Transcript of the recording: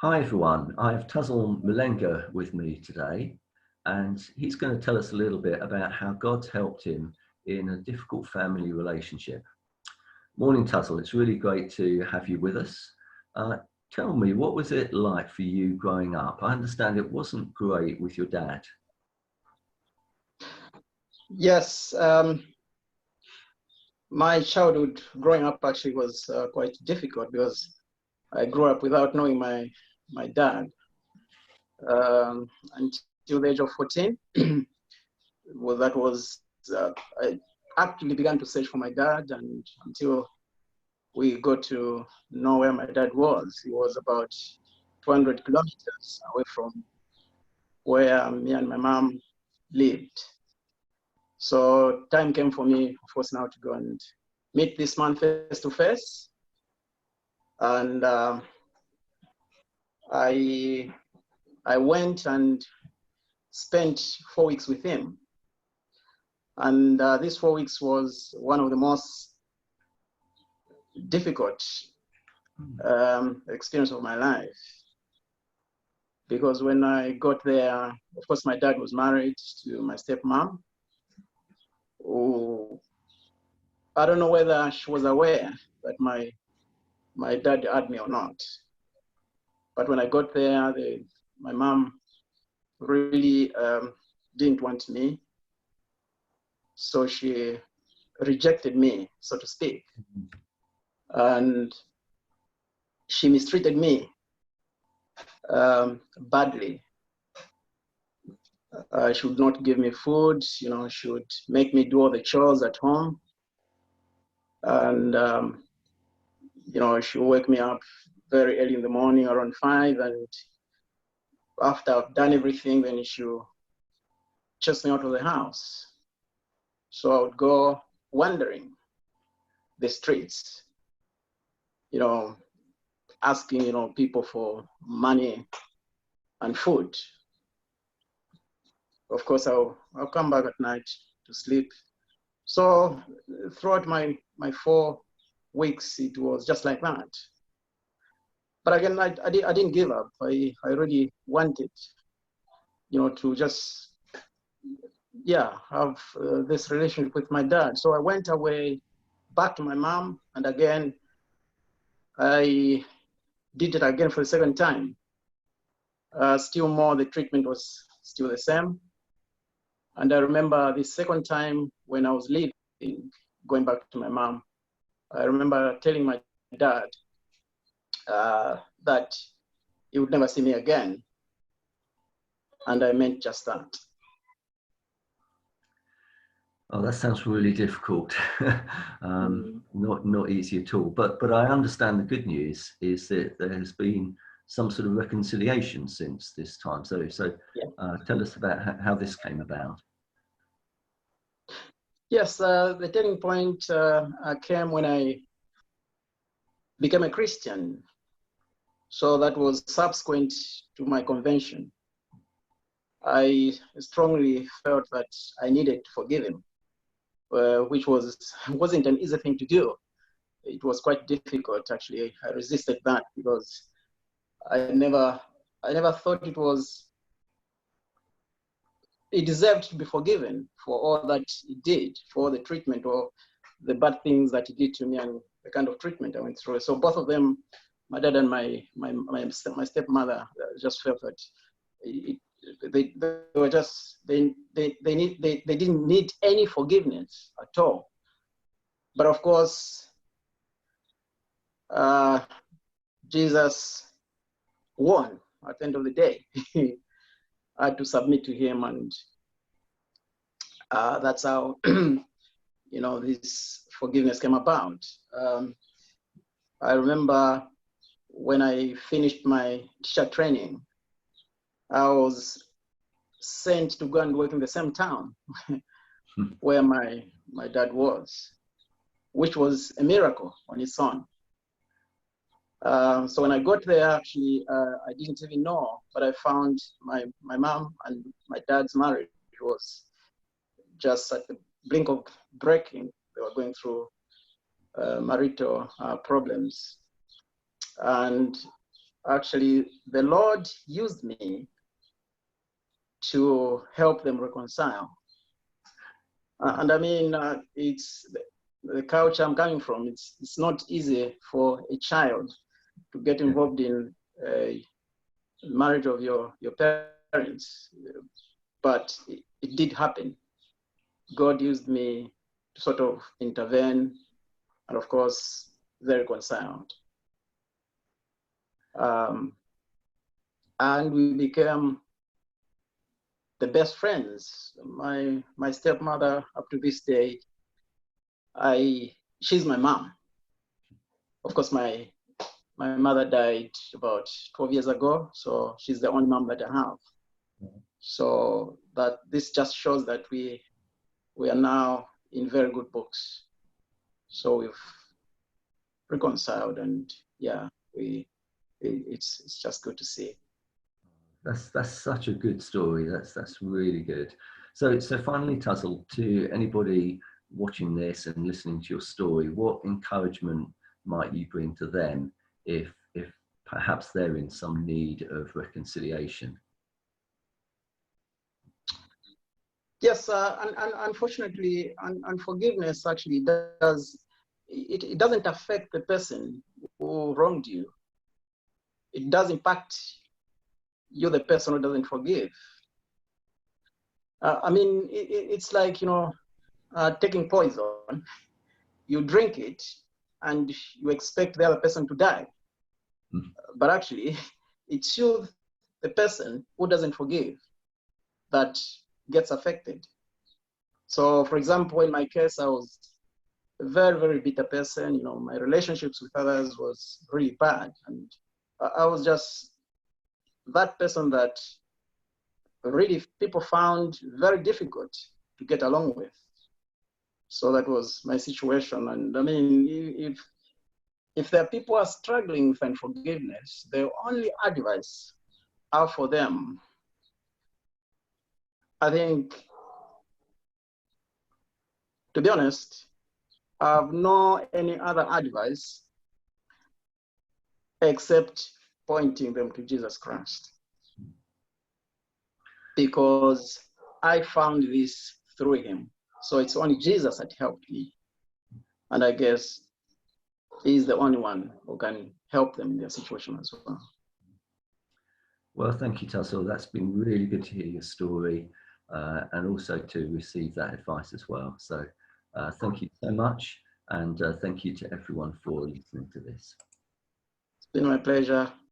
Hi everyone, I have Tuzzle Malenga with me today, and he's going to tell us a little bit about how God's helped him in a difficult family relationship. Morning Tuzzle, it's really great to have you with us. Tell me, what was it like for you growing up? I understand it wasn't great with your dad. Yes, my childhood growing up actually was quite difficult because I grew up without knowing my dad until the age of 14. Well, that was I actually began to search for my dad, and until we got to know where my dad was. He was about 200 kilometers away from where me and my mom lived. So time came for me, of course, now to go and meet this man face to face. And I went and spent 4 weeks with him. And these 4 weeks was one of the most difficult experience of my life. Because when I got there, of course, my dad was married to my stepmom, who I don't know whether she was aware that my dad had me or not. But when I got there, my mom really didn't want me. So she rejected me, so to speak. And she mistreated me badly. She would not give me food, she would make me do all the chores at home. And, she would wake me up very early in the morning, around 5. And after I've done everything, then she would chase me out of the house. So I would go wandering the streets, asking, people for money and food. Of course, I'll come back at night to sleep. So throughout my 4 weeks, it was just like that. But again, I didn't give up. I really wanted, to just, have this relationship with my dad. So I went away back to my mom, and again, I did it again for the second time. Still more, the treatment was still the same. And I remember the second time when I was leaving, going back to my mom, I remember telling my dad that he would never see me again. And I meant just that. Oh, that sounds really difficult. Not easy at all. But I understand the good news is that there has been some sort of reconciliation since this time. So yeah. Tell us about how this came about. Yes, the turning point came when I became a Christian. So that was subsequent to my conversion. I strongly felt that I needed to forgive him, which wasn't an easy thing to do. It was quite difficult, actually. I resisted that because I never thought he deserved to be forgiven for all that he did, for the treatment or the bad things that he did to me and the kind of treatment I went through. So both of them, my dad and my stepmother, just felt that they were just they didn't need any forgiveness at all. But of course, Jesus won at the end of the day. I had to submit to him, and that's how this forgiveness came about. I remember when I finished my teacher training, I was sent to go and work in the same town where my dad was, which was a miracle on its own. So when I got there, actually, I didn't even know, but I found my mom and my dad's marriage was just at the brink of breaking. They were going through marital problems. And actually, the Lord used me to help them reconcile. And I mean, it's the culture I'm coming from. It's not easy for a child to get involved in a marriage of your parents, but it did happen. God used me to sort of intervene, and of course, they reconciled. And we became the best friends. My stepmother, up to this day, she's my mom. Of course, my mother died about 12 years ago, so she's the only mom that I have. So that this just shows that we are now in very good books. So we've reconciled, and yeah, it's just good to see. That's such a good story. That's really good. So finally, Tuzzle, to anybody watching this and listening to your story, what encouragement might you bring to them if perhaps they're in some need of reconciliation? Yes, and unfortunately, unforgiveness actually it doesn't affect the person who wronged you. It does impact you, the person who doesn't forgive. I mean, it's like, taking poison. You drink it and you expect the other person to die. But actually, it's you, the person who doesn't forgive, that gets affected. So, for example, in my case, I was a very, very bitter person. My relationships with others was really bad. And I was just that person that really people found very difficult to get along with. So that was my situation. And I mean, if there are people who are struggling with unforgiveness, the only advice I have for them, I think, to be honest, I have no any other advice except pointing them to Jesus Christ. Because I found this through him. So it's only Jesus that helped me. And I guess he's the only one who can help them in their situation as well. Well, thank you, Tuzzle. That's been really good to hear your story and also to receive that advice as well. So thank you so much. And thank you to everyone for listening to this. It's been my pleasure.